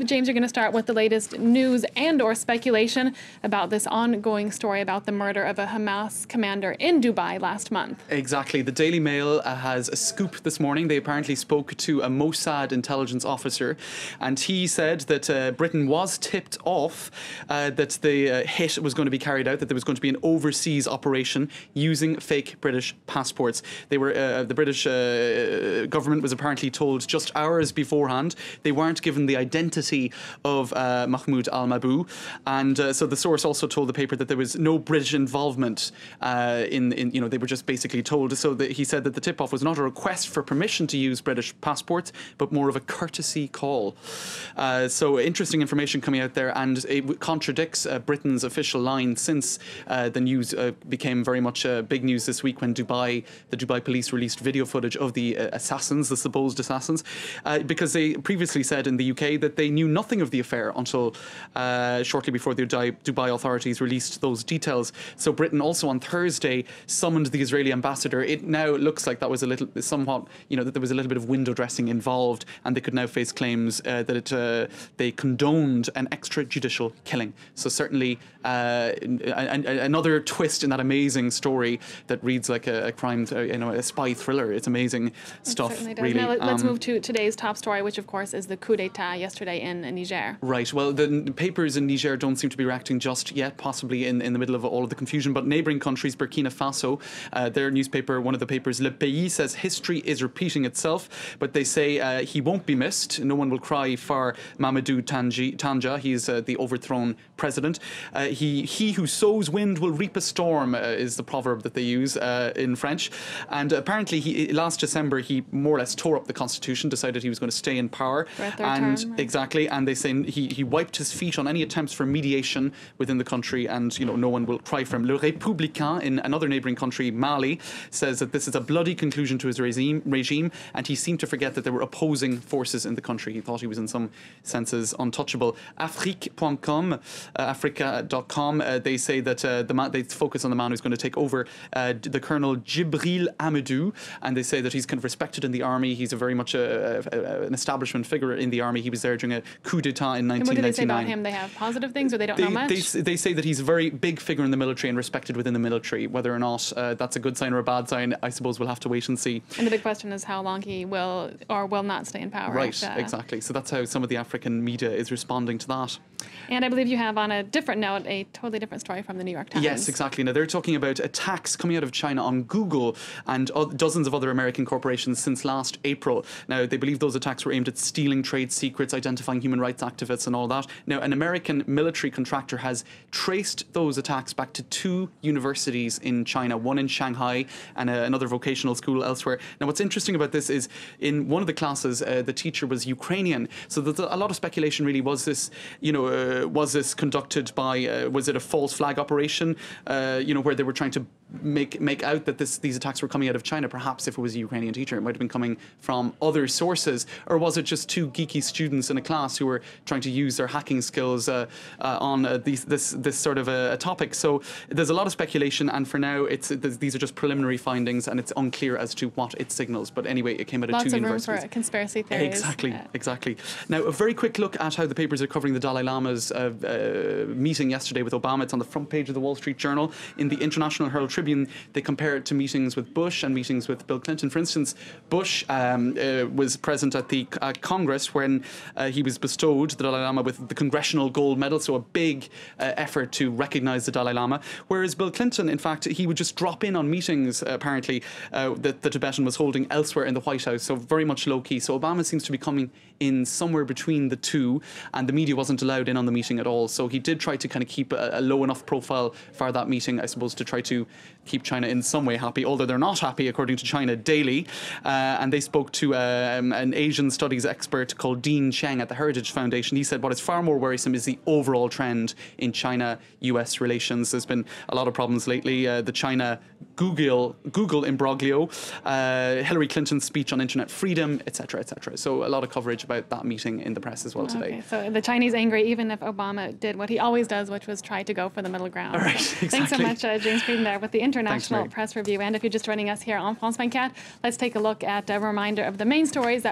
James, you're going to start with the latest news and/or speculation about this ongoing story about the murder of a Hamas commander in Dubai last month. Exactly. The Daily Mail has a scoop this morning. They apparently spoke to a Mossad intelligence officer, and he said that Britain was tipped off that the hit was going to be carried out, that there was going to be an overseas operation using fake British passports. They were the British government was apparently told just hours beforehand. They weren't given the identity of Mahmoud al-Mabhouh, and so the source also told the paper that there was no British involvement in they were just basically told. So he said that the tip-off was not a request for permission to use British passports, but more of a courtesy call. So interesting information coming out there, and it contradicts Britain's official line since the news became very much big news this week when the Dubai police released video footage of the assassins, the supposed assassins, because they previously said in the UK that they knew nothing of the affair until shortly before the Dubai authorities released those details. So Britain also on Thursday summoned the Israeli ambassador. It now looks like that was that there was a little bit of window dressing involved, and they could now face claims that they condoned an extrajudicial killing. So certainly another twist in that amazing story that reads like a crime, a spy thriller. It's amazing stuff. It certainly does. Really. Now let's move to today's top story, which of course is the coup d'etat yesterday in Niger. Right. Well, the papers in Niger don't seem to be reacting just yet, possibly in the middle of all of the confusion. But neighbouring countries, Burkina Faso, their newspaper, one of the papers, Le Pays, says history is repeating itself. But they say he won't be missed. No one will cry for Mamadou Tanja. He's the overthrown president. He who sows wind will reap a storm is the proverb that they use in French. And apparently, last December, he more or less tore up the constitution, decided he was going to stay in power. Exactly. And they say he wiped his feet on any attempts for mediation within the country, and no one will cry for him. Le Républicain in another neighbouring country, Mali, says that this is a bloody conclusion to his regime, and he seemed to forget that there were opposing forces in the country. He thought he was in some senses untouchable. Afrique.com, Africa.com, they say that they focus on the man who's going to take over, the Colonel Djibril Amadou, and they say that he's kind of respected in the army. He's a very much an establishment figure in the army. He was there during a coup d'etat in 1999. And what do they say about him? They have positive things, or they don't know much? They say that he's a very big figure in the military and respected within the military. Whether or not that's a good sign or a bad sign, I suppose we'll have to wait and see. And the big question is how long he will or will not stay in power. Right, exactly. So that's how some of the African media is responding to that. And I believe you have, on a different note, a totally different story from the New York Times. Yes, exactly. Now, they're talking about attacks coming out of China on Google and dozens of other American corporations since last April. Now, they believe those attacks were aimed at stealing trade secrets, identifying human rights activists and all that. Now, an American military contractor has traced those attacks back to 2 universities in China, one in Shanghai and another vocational school elsewhere. Now, what's interesting about this is in one of the classes, the teacher was Ukrainian. So there's a lot of speculation, really. Was this conducted by, was it a false flag operation, where they were trying to make out that these attacks were coming out of China? Perhaps if it was a Ukrainian teacher, it might have been coming from other sources. Or was it just 2 geeky students in a class who were trying to use their hacking skills on this sort of a topic? So there's a lot of speculation, and for now, these are just preliminary findings, and it's unclear as to what it signals. But anyway, it came out of 2 universities. Lots of room for conspiracy theories. Exactly. Now, a very quick look at how the papers are covering the Dalai Lama's meeting yesterday with Obama. It's on the front page of the Wall Street Journal. In the International Herald Tribune, they compare it to meetings with Bush and meetings with Bill Clinton. For instance, Bush was present at the Congress when he was bestowed, the Dalai Lama, with the Congressional Gold Medal, so a big effort to recognize the Dalai Lama. Whereas Bill Clinton, in fact, he would just drop in on meetings, apparently, that the Tibetan was holding elsewhere in the White House, so very much low-key. So Obama seems to be coming in somewhere between the two, and the media wasn't allowed in on the meeting at all. So he did try to kind of keep a low enough profile for that meeting, I suppose, to try to keep China in some way happy, although they're not happy, according to China Daily. And they spoke to an Asian studies expert called Dean Cheng at the Heritage Foundation. He said what is far more worrisome is the overall trend in China-US relations. There's been a lot of problems lately. The China-Google imbroglio, Hillary Clinton's speech on internet freedom, etc., etc. So a lot of coverage about that meeting in the press as well today. So the Chinese angry, even if Obama did what he always does, which was try to go for the middle ground. All right, exactly. Thanks so much, James Frieden, there with the International Press Review. And if you're just joining us here on France 24, let's take a look at a reminder of the main stories that